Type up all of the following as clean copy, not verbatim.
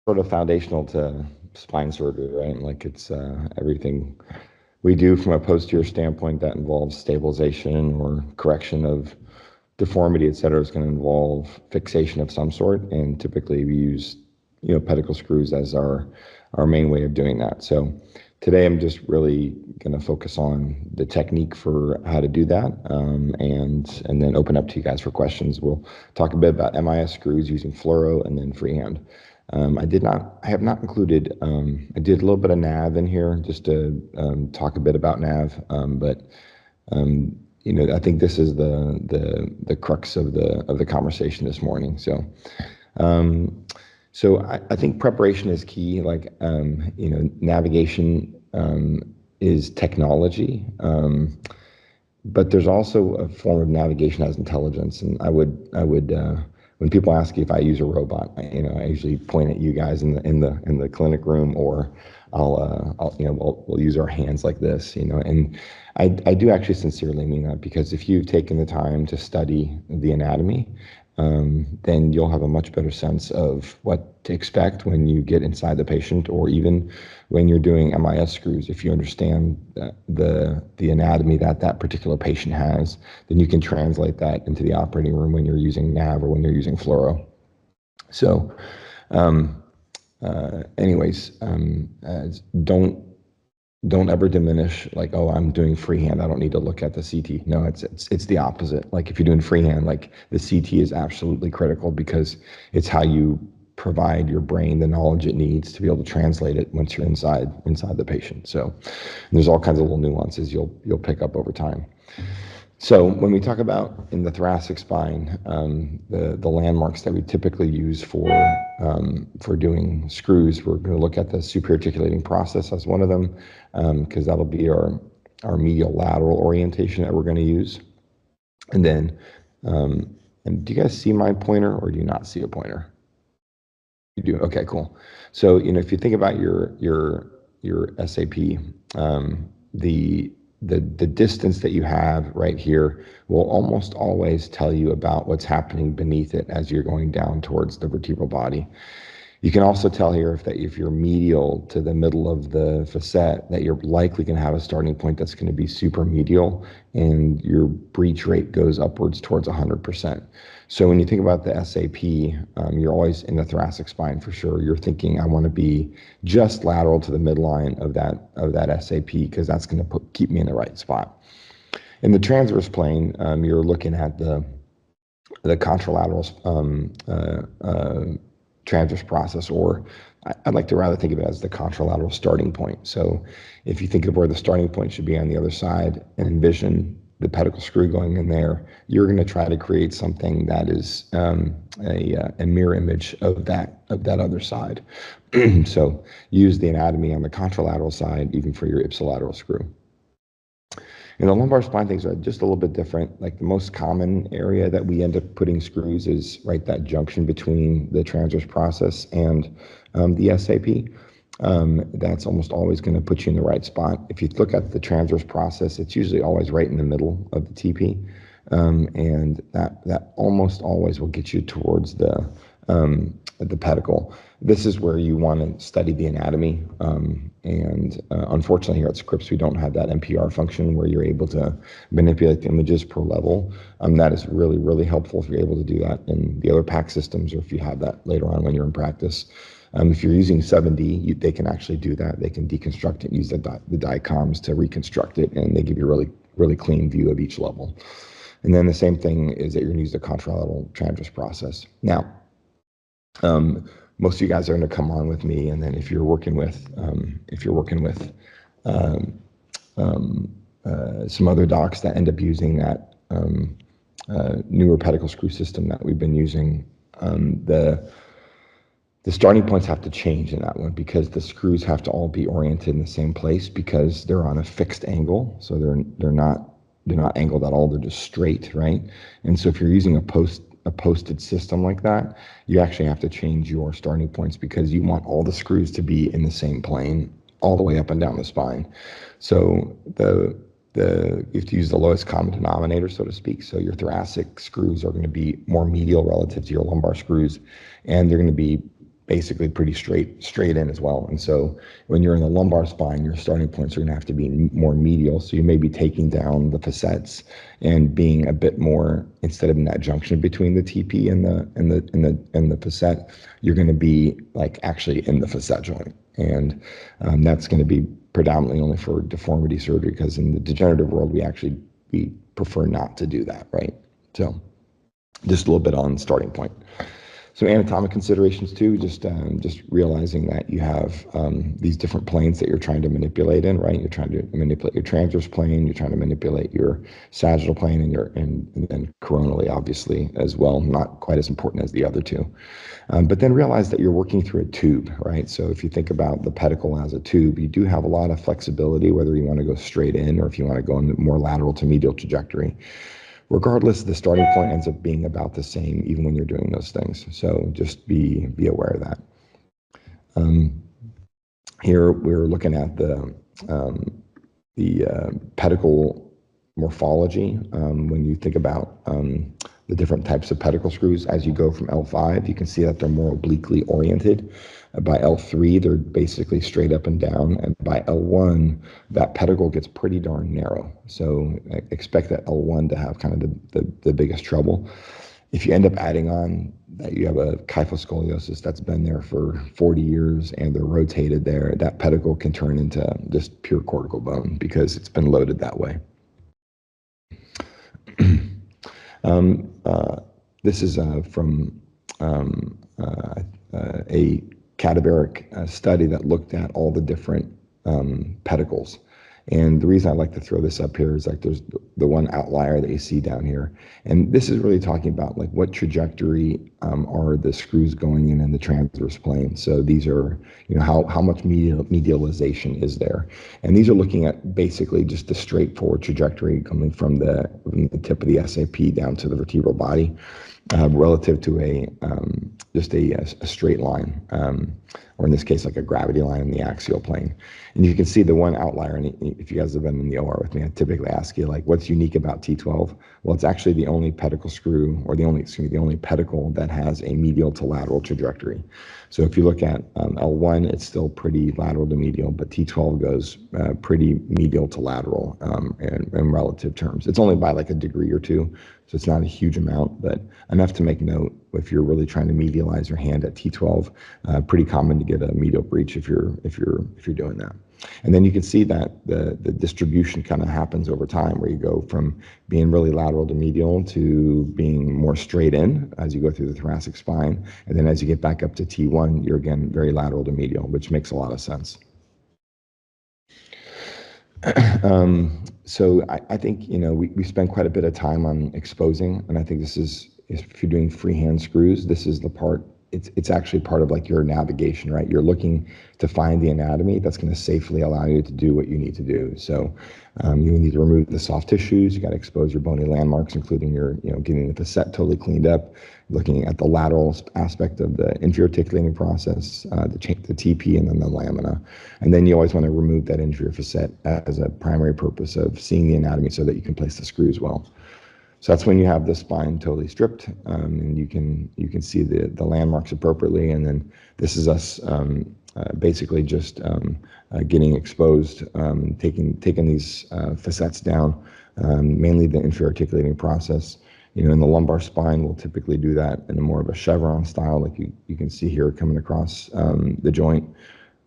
sort of foundational to spine surgery, right? Like it's everything we do from a posterior standpoint that involves stabilization or correction of deformity, et cetera, is going to involve fixation of some sort. And typically we use, pedicle screws as our main way of doing that. So today I'm just really going to focus on the technique for how to do that, and then open up to you guys for questions. We'll talk a bit about MIS screws using fluoro and then freehand. I have not included, I did a little bit of nav in here just to talk a bit about nav, but I think this is the crux of the conversation this morning. So, I think preparation is key. Like, navigation is technology, but there's also a form of navigation as intelligence. And I would when people ask you if I use a robot, I usually point at you guys in the clinic room, or we'll use our hands like this, and I do actually sincerely mean that, because if you've taken the time to study the anatomy, then you'll have a much better sense of what to expect when you get inside the patient, or even when you're doing MIS screws. If you understand the anatomy that particular patient has, then you can translate that into the operating room when you're using nav or when you're using fluoro. So, don't ever diminish, like, oh, I'm doing freehand, I don't need to look at the CT. No, it's the opposite. Like, if you're doing freehand, like, the CT is absolutely critical, because it's how you provide your brain the knowledge it needs to be able to translate it once you're inside the patient. So there's all kinds of little nuances you'll pick up over time. So when we talk about in the thoracic spine, the landmarks that we typically use for doing screws, we're going to look at the superior articulating process as one of them, because that'll be our medial lateral orientation that we're going to use. And then, and do you guys see my pointer, or do you not see a pointer? You do? Okay, cool. So if you think about your SAP, the distance that you have right here will almost always tell you about what's happening beneath it as you're going down towards the vertebral body. You can also tell here if you're medial to the middle of the facet, that you're likely going to have a starting point that's going to be super medial, and your breach rate goes upwards towards 100%. So when you think about the SAP, you're always in the thoracic spine for sure. You're thinking, I want to be just lateral to the midline of that SAP, because that's going to keep me in the right spot. In the transverse plane, you're looking at the contralateral transverse process, or I'd like to rather think of it as the contralateral starting point. So if you think of where the starting point should be on the other side, and envision the pedicle screw going in there, you're going to try to create something that is a mirror image of that other side. So use the anatomy on the contralateral side, even for your ipsilateral screw. In the lumbar spine, things are just a little bit different. Like, the most common area that we end up putting screws is right that junction between the transverse process and the SAP. That's almost always going to put you in the right spot. If you look at the transverse process, it's usually always right in the middle of the TP, and that almost always will get you towards the pedicle. This is where you want to study the anatomy, and unfortunately here at Scripps we don't have that MPR function where you're able to manipulate the images per level. That is really, really helpful if you're able to do that in the other PAC systems, or if you have that later on when you're in practice. If you're using 7D, they can actually do that. They can deconstruct it and use the DICOMs to reconstruct it, and they give you a really, really clean view of each level. And then the same thing is that you're going to use the contralateral transverse process. Now, most of you guys are going to come on with me, and then if you're working with some other docs that end up using that newer pedicle screw system that we've been using, the starting points have to change in that one, because the screws have to all be oriented in the same place, because they're on a fixed angle. So they're not angled at all. They're just straight, right? And so if you're using a posted system like that, you actually have to change your starting points, because you want all the screws to be in the same plane all the way up and down the spine. So you have to use the lowest common denominator, so to speak. So your thoracic screws are going to be more medial relative to your lumbar screws, and they're going to be basically pretty straight in as well. And so when you're in the lumbar spine, your starting points are going to have to be more medial. So you may be taking down the facets and being a bit more, instead of in that junction between the TP and the facet, you're going to be like actually in the facet joint. And that's going to be predominantly only for deformity surgery, because in the degenerative world, we prefer not to do that, right? So just a little bit on starting point. So anatomic considerations too, just realizing that you have these different planes that you're trying to manipulate in, right? You're trying to manipulate your transverse plane, you're trying to manipulate your sagittal plane, and then coronally, obviously, as well. Not quite as important as the other two. But then realize that you're working through a tube, right? So if you think about the pedicle as a tube, you do have a lot of flexibility, whether you want to go straight in or if you want to go in the more lateral to medial trajectory. Regardless, the starting point ends up being about the same, even when you're doing those things. So just be aware of that. Here we're looking at the pedicle morphology. When you think about the different types of pedicle screws, as you go from L5, you can see that they're more obliquely oriented. By L3, they're basically straight up and down. And by L1, that pedicle gets pretty darn narrow. So expect that L1 to have kind of the biggest trouble. If you end up adding on that you have a kyphoscoliosis that's been there for 40 years and they're rotated there, that pedicle can turn into just pure cortical bone because it's been loaded that way. This is from a cadaveric study that looked at all the different pedicles. And the reason I like to throw this up here is like there's the one outlier that you see down here. And this is really talking about like what trajectory are the screws going in the transverse plane. So these are, how much medialization is there. And these are looking at basically just the straightforward trajectory coming from the tip of the SAP down to the vertebral body. Relative to just a straight line, or in this case, like a gravity line in the axial plane. And you can see the one outlier, and if you guys have been in the OR with me, I typically ask you, like, what's unique about T12? Well, it's actually the only pedicle screw, or the only pedicle that has a medial to lateral trajectory. So if you look at L1, it's still pretty lateral to medial, but T12 goes pretty medial to lateral in relative terms. It's only by like a degree or two, so it's not a huge amount, but enough to make note if you're really trying to medialize your hand at T12. Pretty common to get a medial breach if you're doing that. And then you can see that the distribution kind of happens over time, where you go from being really lateral to medial to being more straight in as you go through the thoracic spine. And then as you get back up to T1, you're again very lateral to medial, which makes a lot of sense. So I think, we spend quite a bit of time on exposing, and I think this is, if you're doing freehand screws, this is the part, it's actually part of like your navigation, right? You're looking to find the anatomy that's going to safely allow you to do what you need to do. So you need to remove the soft tissues. You got to expose your bony landmarks, including your, getting the facet totally cleaned up, looking at the lateral aspect of the inferior articulating process, the TP, and then the lamina. And then you always want to remove that inferior facet as a primary purpose of seeing the anatomy so that you can place the screws well. So that's when you have the spine totally stripped, and you can see the landmarks appropriately. And then this is us basically just getting exposed, taking these facets down, mainly the inferior articulating process. In the lumbar spine, we'll typically do that in a more of a chevron style, like you can see here coming across the joint.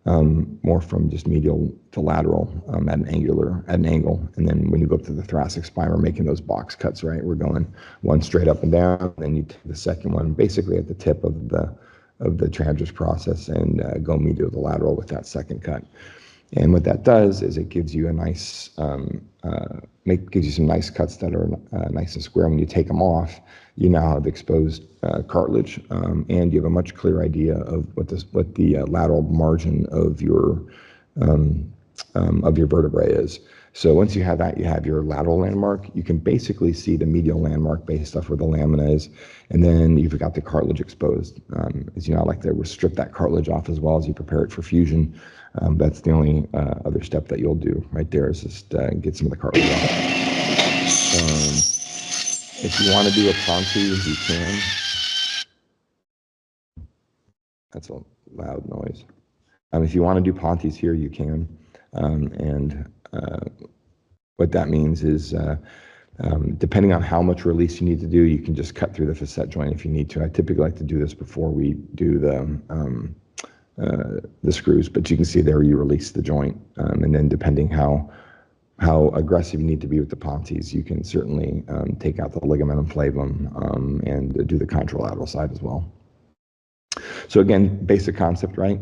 More from just medial to lateral at an angle. And then when you go up to the thoracic spine, we're making those box cuts, right? We're going one straight up and down, then you take the second one basically at the tip of the transverse process and go medial to lateral with that second cut. And what that does is it gives you a nice, gives you some nice cuts that are nice and square. When you take them off, you now have exposed cartilage, and you have a much clearer idea of what the lateral margin of your vertebrae is. So once you have that, you have your lateral landmark. You can basically see the medial landmark based off where the lamina is, and then you've got the cartilage exposed. As you know, I like to strip that cartilage off as well as you prepare it for fusion. That's the only other step that you'll do right there, is just get some of the cartilage off. If you want to do a pronto, you can. That's a loud noise. If you want to do Pontes here, you can. What that means is, depending on how much release you need to do, you can just cut through the facet joint if you need to. I typically like to do this before we do the screws, but you can see there you release the joint, and then depending how aggressive you need to be with the Pontes, you can certainly take out the ligamentum flavum and do the contralateral side as well. So again, basic concept, right?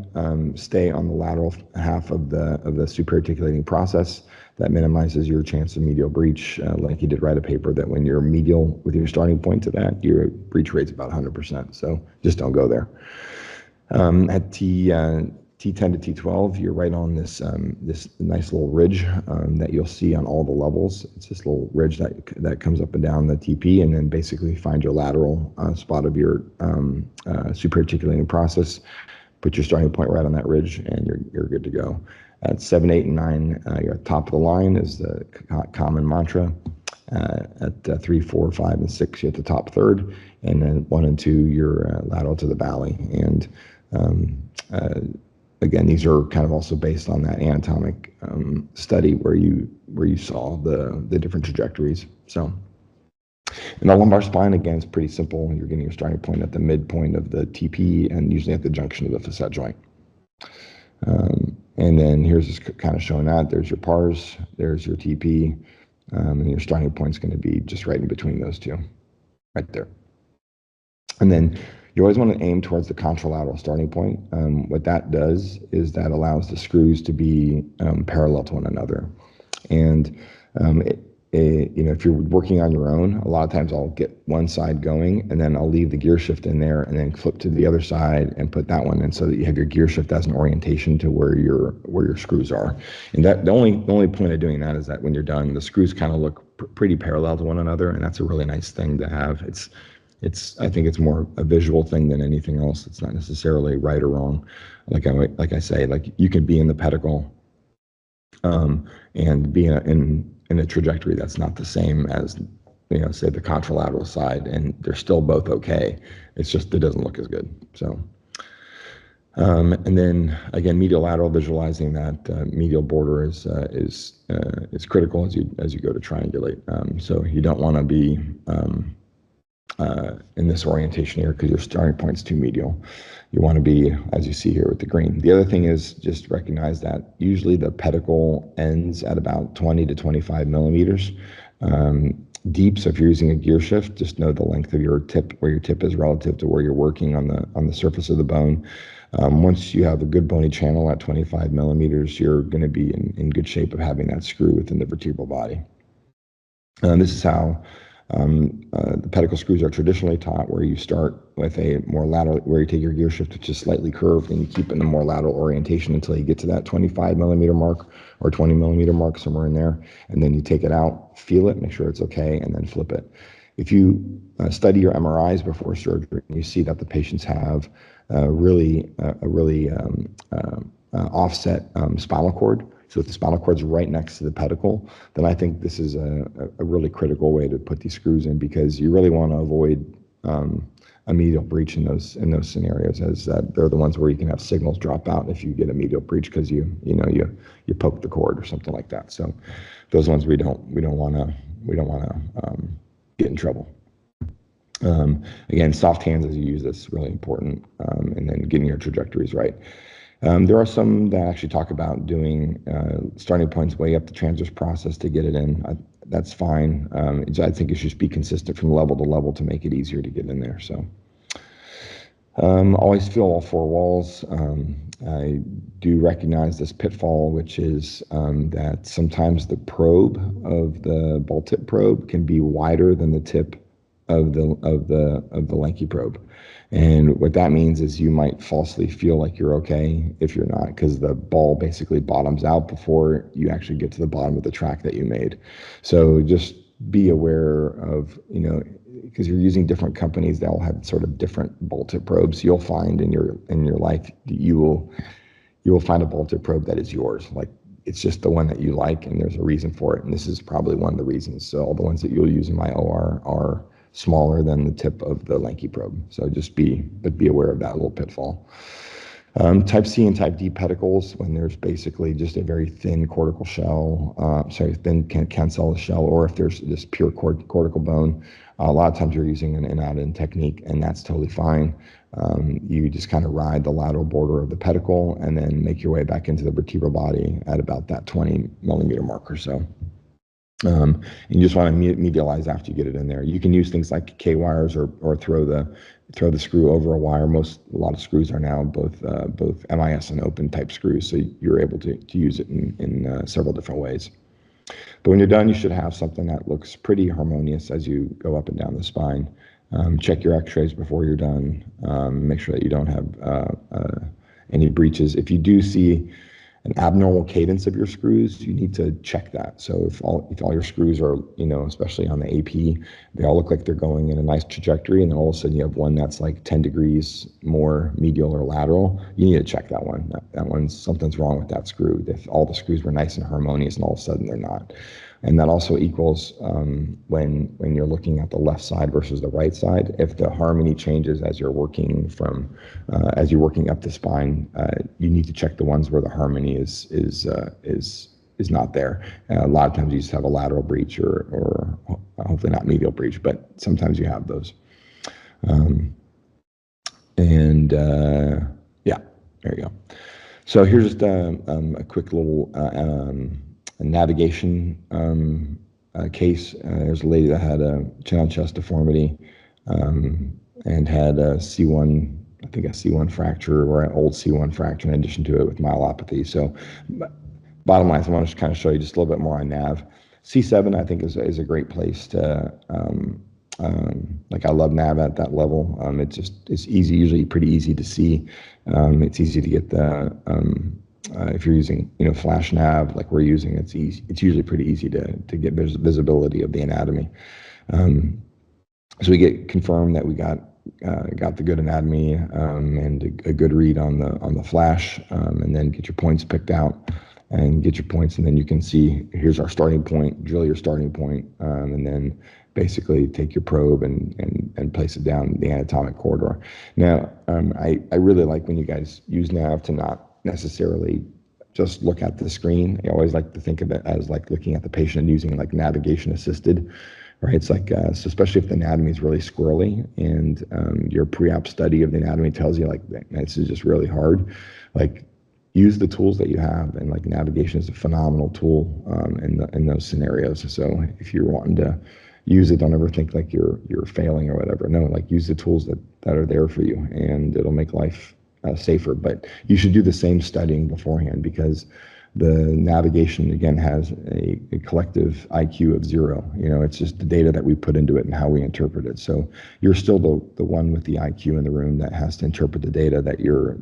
Stay on the lateral half of the superarticulating process. That minimizes your chance of medial breach. Like you did write a paper that when you're medial with your starting point to that, your breach rate's about 100%. So just don't go there. At T10 to T12, you're right on this nice little ridge that you'll see on all the levels. It's this little ridge that comes up and down the TP, and then basically find your lateral spot of your superarticulating process. Put your starting point right on that ridge, and you're good to go. At 7, 8, and 9, you're at top of the line is the common mantra. At 3, 4, 5, and 6, you're at the top third, and then 1 and 2, you're lateral to the valley. And again, these are kind of also based on that anatomic study where you saw the different trajectories. So, and the lumbar spine, again, is pretty simple. You're getting your starting point at the midpoint of the TP and usually at the junction of the facet joint. And then here's just kind of showing that. There's your pars, there's your TP, and your starting point's going to be just right in between those two, right there. And then you always want to aim towards the contralateral starting point. What that does is that allows the screws to be parallel to one another. And if you're working on your own, a lot of times I'll get one side going and then I'll leave the gear shift in there and then flip to the other side and put that one in so that you have your gear shift as an orientation to where your screws are. And that the only point of doing that is that when you're done, the screws kind of look pretty parallel to one another, and that's a really nice thing to have. I think it's more a visual thing than anything else. It's not necessarily right or wrong. Like I say, like you can be in the pedicle and be in a trajectory that's not the same as, say the contralateral side, and they're still both okay. It's just it doesn't look as good. So, and then again, medial lateral, visualizing that medial border is critical as you go to triangulate. So you don't want to be in this orientation here because your starting point's too medial. You want to be, as you see here with the green. The other thing is just recognize that usually the pedicle ends at about 20 to 25 millimeters deep. So if you're using a gear shift, just know the length of your tip, where your tip is relative to where you're working on the surface of the bone. Once you have a good bony channel at 25 millimeters, you're going to be in good shape of having that screw within the vertebral body. This is how the pedicle screws are traditionally taught, where you start with a more lateral, where you take your gear shift, which is slightly curved, and you keep it in a more lateral orientation until you get to that 25 millimeter mark or 20 millimeter mark, somewhere in there. And then you take it out, feel it, make sure it's okay, and then flip it. If you study your MRIs before surgery, and you see that the patients have a really offset spinal cord, so if the spinal cord's right next to the pedicle, then I think this is a really critical way to put these screws in, because you really want to avoid a medial breach in those scenarios, as they're the ones where you can have signals drop out if you get a medial breach because you poke the cord or something like that. So those ones we don't want to get in trouble. Again, soft hands as you use this is really important, and then getting your trajectories right. There are some that actually talk about doing starting points way up the transverse process to get it in. That's fine. I think it should just be consistent from level to level to make it easier to get in there. So always feel all four walls. I do recognize this pitfall, which is that sometimes the probe of the ball tip probe can be wider than the tip of the lanky probe. And what that means is you might falsely feel like you're okay if you're not, because the ball basically bottoms out before you actually get to the bottom of the track that you made. So just be aware of, because you're using different companies that all have sort of different ball tip probes. You'll find in your life you will find a ball tip probe that is yours. Like, it's just the one that you like, and there's a reason for it. And this is probably one of the reasons. So all the ones that you'll use in my OR are smaller than the tip of the lanky probe. So just be aware of that little pitfall. Type C and type D pedicles, when there's basically just a very thin cortical shell, thin cancellous shell, or if there's just pure cortical bone, a lot of times you're using an in-out-in technique, and that's totally fine. You just kind of ride the lateral border of the pedicle and then make your way back into the vertebral body at about that 20 millimeter mark or so. And you just want to medialize after you get it in there. You can use things like K-wires or throw the screw over a wire. A lot of screws are now both MIS and open type screws, so you're able to use it in several different ways. But when you're done, you should have something that looks pretty harmonious as you go up and down the spine. Check your x-rays before you're done. Make sure that you don't have any breaches. If you do see an abnormal cadence of your screws, you need to check that. So if all your screws are, especially on the AP, they all look like they're going in a nice trajectory, and then all of a sudden you have one that's like 10 degrees more medial or lateral, you need to check that one. That one's, something's wrong with that screw. If all the screws were nice and harmonious and all of a sudden they're not. And that also equals when you're looking at the left side versus the right side. If the harmony changes as you're working up the spine, you need to check the ones where the harmony is not there. A lot of times you just have a lateral breach or hopefully not medial breach, but sometimes you have those. Yeah, there you go. So here's just a quick little a navigation case. There's a lady that had a chin and chest deformity and had a C1, I think a C1 fracture or an old C1 fracture in addition to it with myelopathy. So bottom line, I want to kind of show you just a little bit more on nav. C7 I think is a great place to, like I love nav at that level. It's easy, usually pretty easy to see. It's easy to get the, if you're using flash nav like we're using, it's usually pretty easy to get visibility of the anatomy. So we get confirmed that we got the good anatomy and a good read on the flash, and then get your points picked out and get your points, and then you can see here's our starting point, drill your starting point, and then basically take your probe and place it down the anatomic corridor. Now, I really like when you guys use nav to not necessarily just look at the screen. I always like to think of it as like looking at the patient and using like navigation assisted, right? It's like, so especially if the anatomy is really squirrely and your pre-op study of the anatomy tells you like this is just really hard, like use the tools that you have, and like navigation is a phenomenal tool in those scenarios. So if you're wanting to use it, don't ever think like you're failing or whatever. No, like use the tools that are there for you, and it'll make life safer. But you should do the same studying beforehand, because the navigation again has a collective IQ of 0. It's just the data that we put into it and how we interpret it. So you're still the one with the IQ in the room that has to interpret the data that you're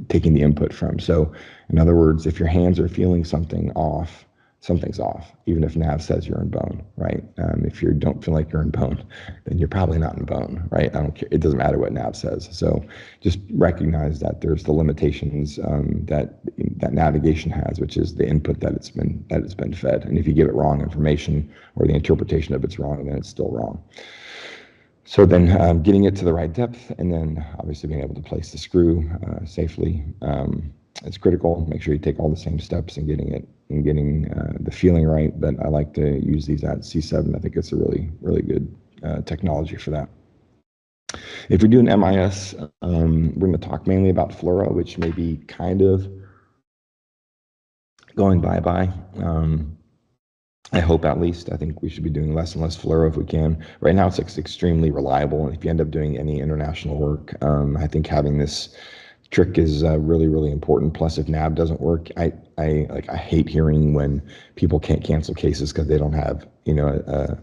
taking the input from. So in other words, if your hands are feeling something off, something's off, even if nav says you're in bone, right? If you don't feel like you're in bone, then you're probably not in bone, right? I don't care. It doesn't matter what nav says. So just recognize that there's the limitations that navigation has, which is the input that it's been fed. And if you give it wrong information or the interpretation of it's wrong, then it's still wrong. So then getting it to the right depth, and then obviously being able to place the screw safely. It's critical. Make sure you take all the same steps in getting the feeling right. But I like to use these at C7. I think it's a really, really good technology for that. If you're doing MIS, we're going to talk mainly about fluoro, which may be kind of going bye-bye. I hope, at least. I think we should be doing less and less fluoro if we can. Right now it's extremely reliable, and if you end up doing any international work, I think having this trick is really, really important. Plus, if nav doesn't work, I hate hearing when people can't cancel cases because they don't have the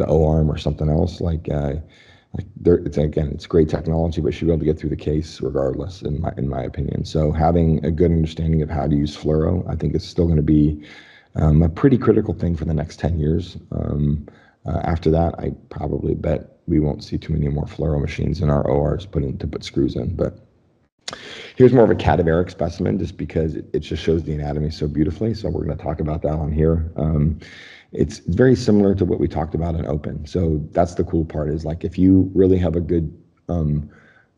O-arm or something else. It's great technology, but you should be able to get through the case regardless, in my opinion. So having a good understanding of how to use fluoro, I think, is still going to be a pretty critical thing for the next 10 years. After that, I probably bet we won't see too many more fluoro machines in our ORs to put screws in. But here's more of a cadaveric specimen, just because it just shows the anatomy so beautifully. So we're going to talk about that on here. it's very similar to what we talked about in open. So that's the cool part, is like if you really have a good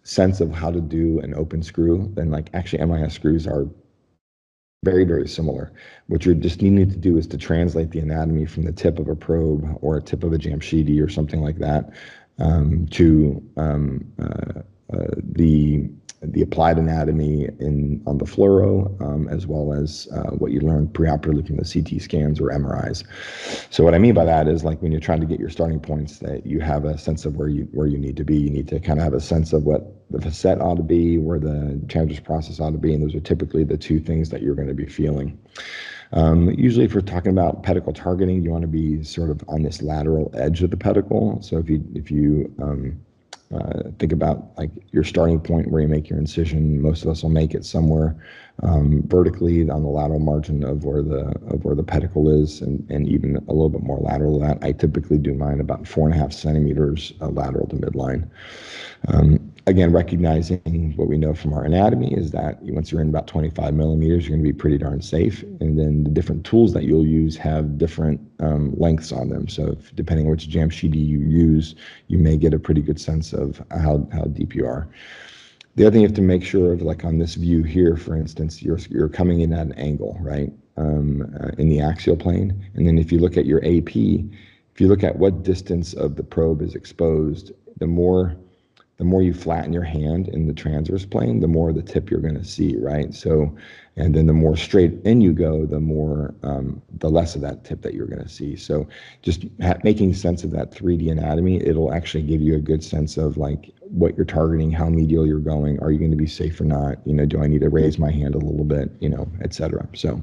sense of how to do an open screw, then like actually MIS screws are very, very similar. What you're just needing to do is to translate the anatomy from the tip of a probe or a tip of a Jamshidi or something like that to the applied anatomy on the fluoro, as well as what you learned preoperatively from the CT scans or MRIs. So what I mean by that is, like, when you're trying to get your starting points, that you have a sense of where you need to be. You need to kind of have a sense of what the facet ought to be, where the transverse process ought to be, and those are typically the two things that you're going to be feeling. Usually if we're talking about pedicle targeting, you want to be sort of on this lateral edge of the pedicle. So if you think about like your starting point where you make your incision, most of us will make it somewhere vertically on the lateral margin of where the pedicle is, and even a little bit more lateral than that. I typically do mine about 4.5 centimeters lateral to midline. Again, recognizing what we know from our anatomy is that once you're in about 25 millimeters, you're going to be pretty darn safe. And then the different tools that you'll use have different lengths on them. So depending on which Jamshidi you use, you may get a pretty good sense of how deep you are. The other thing you have to make sure of, like on this view here, for instance, you're coming in at an angle, right, in the axial plane. And then if you look at your AP, if you look at what distance of the probe is exposed, the more you flatten your hand in the transverse plane, the more the tip you're going to see, right? So, and then the more straight in you go, the less of that tip that you're going to see. So just making sense of that 3D anatomy, it'll actually give you a good sense of like what you're targeting, how medial you're going, are you going to be safe or not? Do I need to raise my hand a little bit, et cetera. So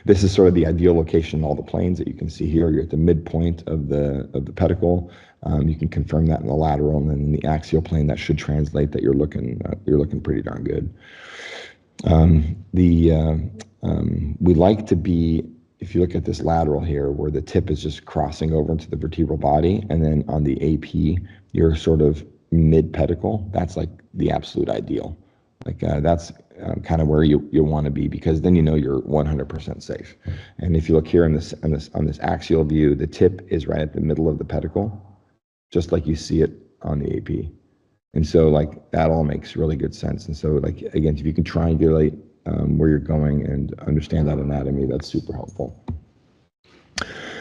this is sort of the ideal location in all the planes that you can see here. You're at the midpoint of the pedicle. You can confirm that in the lateral, and then in the axial plane, that should translate that you're looking pretty darn good. We like to be, if you look at this lateral here, where the tip is just crossing over into the vertebral body, and then on the AP, you're sort of mid pedicle. That's like the absolute ideal. Like that's kind of where you want to be, because then you're 100% safe. And if you look here on this axial view, the tip is right at the middle of the pedicle, just like you see it on the AP. And so like that all makes really good sense. And so like, again, if you can triangulate where you're going and understand that anatomy, that's super helpful.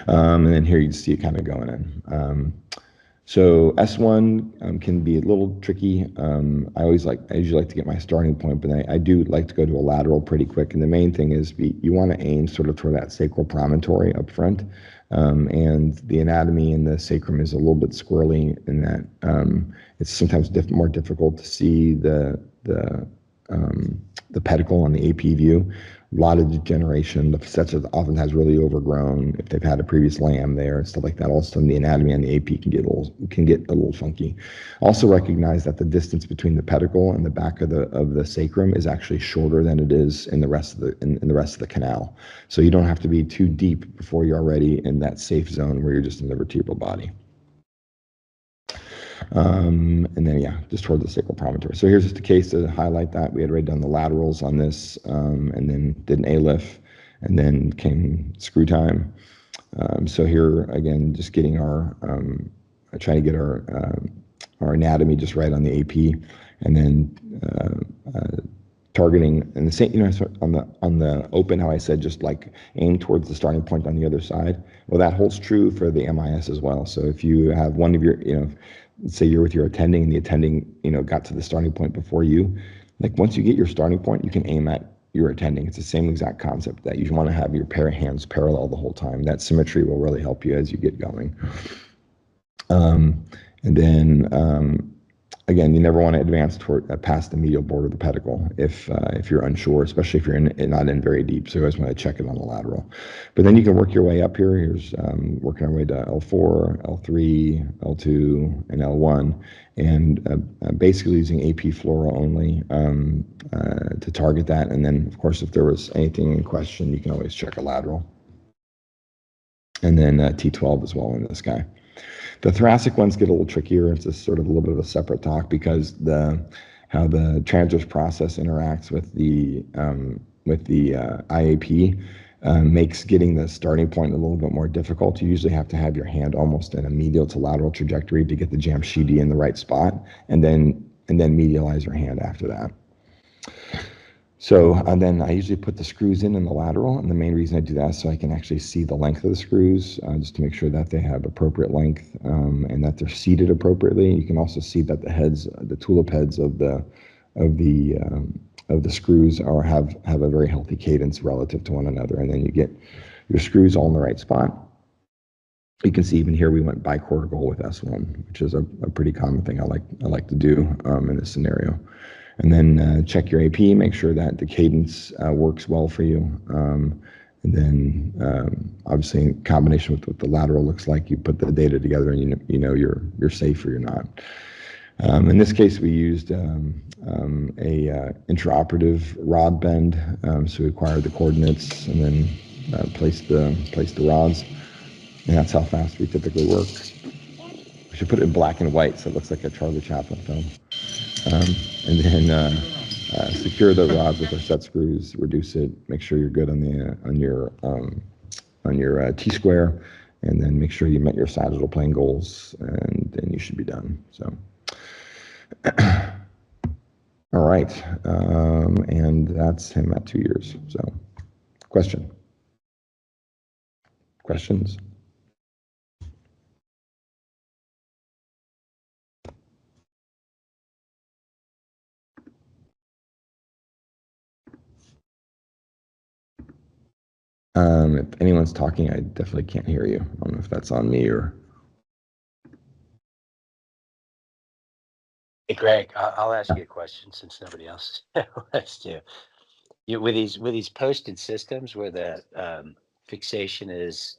And then here you see it kind of going in. So S1 can be a little tricky. I usually like to get my starting point, but I do like to go to a lateral pretty quick. And the main thing is you want to aim sort of toward that sacral promontory up front. And the anatomy in the sacrum is a little bit squirrely in that it's sometimes more difficult to see the pedicle on the AP view. A lot of degeneration. The facets are oftentimes really overgrown if they've had a previous lamb there and stuff like that. Also, the anatomy on the AP can get a little funky. Also recognize that the distance between the pedicle and the back of the sacrum is actually shorter than it is in the rest of the canal. So you don't have to be too deep before you're already in that safe zone where you're just in the vertebral body. And then, just toward the sacral promontory. So here's just a case to highlight that. We had already done the laterals on this, and then did an ALIF, and then came screw time. So here, again, just getting trying to get our anatomy just right on the AP, and then targeting, and the same, on the open, how I said just like aim towards the starting point on the other side. Well, that holds true for the MIS as well. So if you have one of your, let's say you're with your attending, and the attending, got to the starting point before you, like once you get your starting point, you can aim at your attending. It's the same exact concept, that you want to have your pair of hands parallel the whole time. That symmetry will really help you as you get going. And then, again, you never want to advance past the medial border of the pedicle if you're unsure, especially if you're not in very deep. So you always want to check it on the lateral. But then you can work your way up here. Here's working our way to L4, L3, L2, and L1, and basically using AP fluoro only to target that. And then, of course, if there was anything in question, you can always check a lateral. And then T12 as well in this guy. The thoracic ones get a little trickier. It's just sort of a little bit of a separate talk, because how the transverse process interacts with the IAP. makes getting the starting point a little bit more difficult. You usually have to have your hand almost in a medial to lateral trajectory to get the jamshidi in the right spot, and then medialize your hand after that. So and then I usually put the screws in the lateral, and the main reason I do that is so I can actually see the length of the screws, just to make sure that they have appropriate length, and that they're seated appropriately. You can also see that the heads, the tulip heads of the screws have a very healthy cadence relative to one another, and then you get your screws all in the right spot. You can see even here we went bicortical with S1, which is a pretty common thing I like to do in this scenario. And then check your AP, make sure that the cadence works well for you. And then obviously in combination with what the lateral looks like, you put the data together and you know you're safe or you're not. In this case, we used a intraoperative rod bend. So we acquired the coordinates and then placed the rods. And that's how fast we typically work. We should put it in black and white so it looks like a Charlie Chaplin film. And then secure the rods with our set screws, reduce it, make sure you're good on your T-square, and then make sure you met your sagittal plane goals, and then you should be done. So, all right, and that's him at 2 years. So, questions? If anyone's talking, I definitely can't hear you. I don't know if that's on me or. Hey, Greg, I'll ask you a question since nobody else wants to. With these posted systems where the fixation is,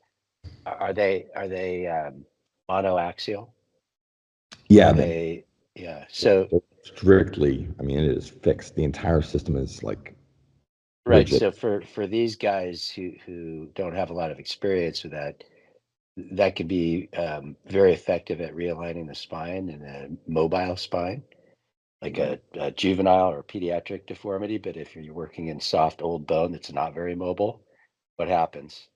are they monoaxial? Yeah, yeah. So strictly, I mean, it is fixed. The entire system is like right. rigid. So for these guys who don't have a lot of experience with that could be very effective at realigning the spine in a mobile spine, like a juvenile or pediatric deformity. But if you're working in soft old bone that's not very mobile, what happens?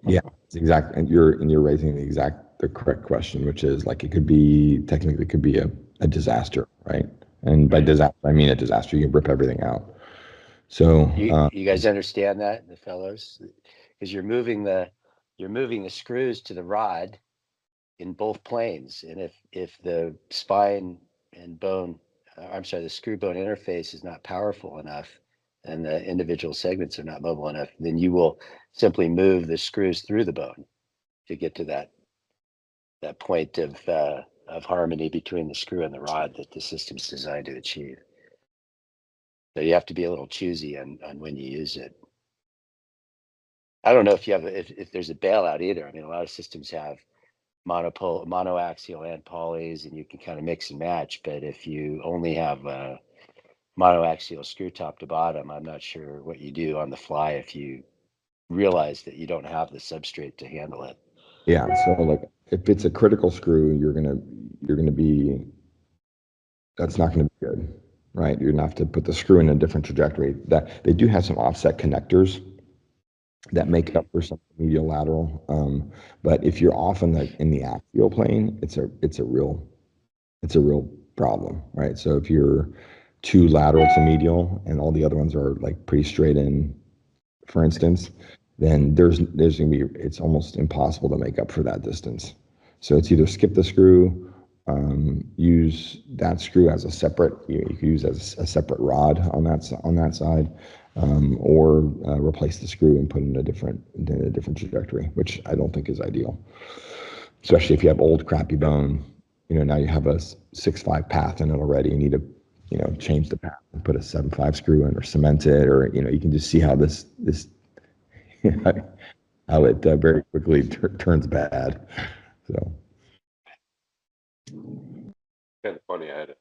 Yeah, it's exactly. And you're raising the correct question, which is like it could be technically it could be a disaster, right? And by disaster, I mean a disaster. You can rip everything out. So You guys understand that, the fellows, because you're moving the screws to the rod in both planes, and if the spine and bone, I'm sorry, the screw bone interface is not powerful enough, and the individual segments are not mobile enough, then you will simply move the screws through the bone to get to that point of harmony between the screw and the rod that the system's designed to achieve. So you have to be a little choosy on when you use it. I don't know if you have if there's a bailout either. I mean, a lot of systems have monoaxial and polys, and you can kind of mix and match. But if you only have a monoaxial screw top to bottom, I'm not sure what you do on the fly if you realize that you don't have the substrate to handle it. yeah, so like if it's a critical screw, you're gonna be that's not gonna be good, right? You're gonna have to put the screw in a different trajectory. That they do have some offset connectors that make up for some medial lateral. But if you're off in the axial plane, it's a real problem, right? So if you're too lateral to medial and all the other ones are like pretty straight in, for instance, then there's gonna be it's almost impossible to make up for that distance. So it's either skip the screw, use that screw as a separate, you could use as a separate rod on that side, or replace the screw and put in a different trajectory, which I don't think is ideal. Especially if you have old crappy bone, now you have a 6'5" path in it already. You need to, change the path and put a 7'5" screw in or cement it, or you can just see how this how it very quickly turns bad. So. Kind of funny. I had a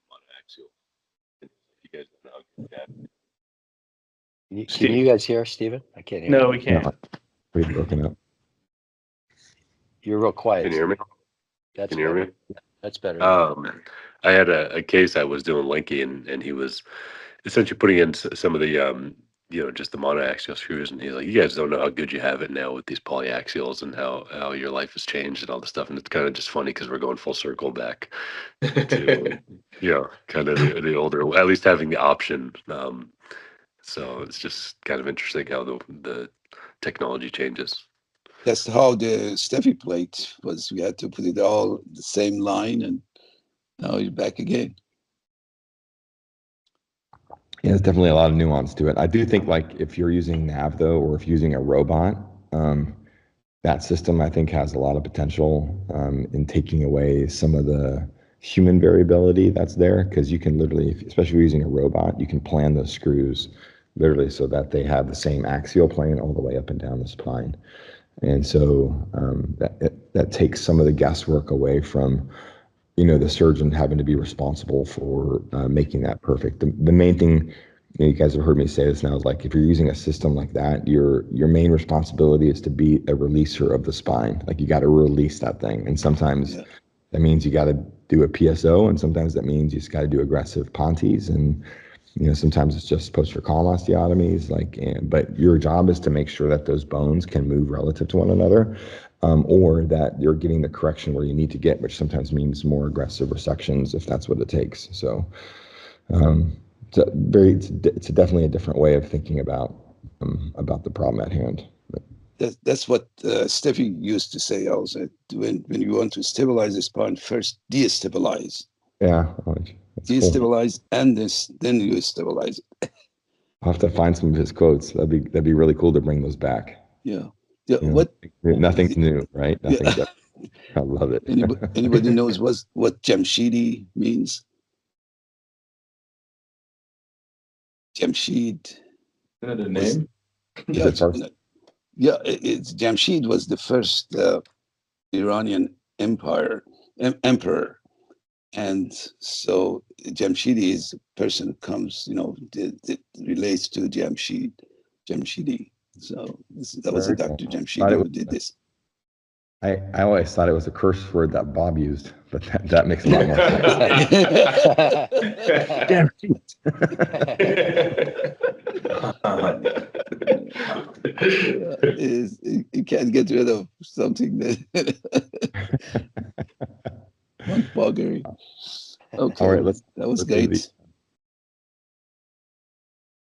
monoaxial. You guys know that. Can you guys hear Stephen? I can't hear. No, we can't. No, pretty broken up. You're real quiet. Can you hear me? That's Can you hear better. me? That's better. I had a case I was doing linking, and he was essentially putting in some of the just the monoaxial screws, and he's like, you guys don't know how good you have it now with these polyaxials and how your life has changed and all this stuff. And it's kind of just funny because we're going full circle back to kind of the older, at least having the option. So it's just kind of interesting how the technology changes. That's how the Steffi plate was. We had to put it all the same line, and now you're back again. Yeah, there's definitely a lot of nuance to it. I do think like if you're using nav though, or if you're using a robot, that system I think has a lot of potential in taking away some of the human variability that's there, because you can literally, especially if you're using a robot, you can plan those screws literally so that they have the same axial plane all the way up and down the spine. And so that takes some of the guesswork away from the surgeon having to be responsible for making that perfect. The main thing, you guys have heard me say this now, is like if you're using a system like that, your main responsibility is to be a releaser of the spine. Like you got to release that thing, and sometimes that means you got to do a PSO, and sometimes that means you just got to do aggressive Pontes, and sometimes it's just posterior column osteotomies. But your job is to make sure that those bones can move relative to one another. Or that you're getting the correction where you need to get, which sometimes means more aggressive resections if that's what it takes. So it's definitely a different way of thinking about the problem at hand. That's what Steffi used to say also. When you want to stabilize the spine, first destabilize. Yeah, Destabilize, cool. And then you stabilize it. I'll have to find some of his quotes. That'd be really cool to bring those back. Yeah. Nothing's new, right? Nothing. I love it. Anybody knows what Jamshidi means? Jamshid. The name? It's Jamshid was the first Iranian emperor, and so Jamshidi is a person who comes, that relates to Jamshidi. So that was a Dr. Jamshidi who did this. I always thought it was a curse word that Bob used, but that makes a lot more sense. Damn you can't get rid of something that buggery. Okay, all right, that was great.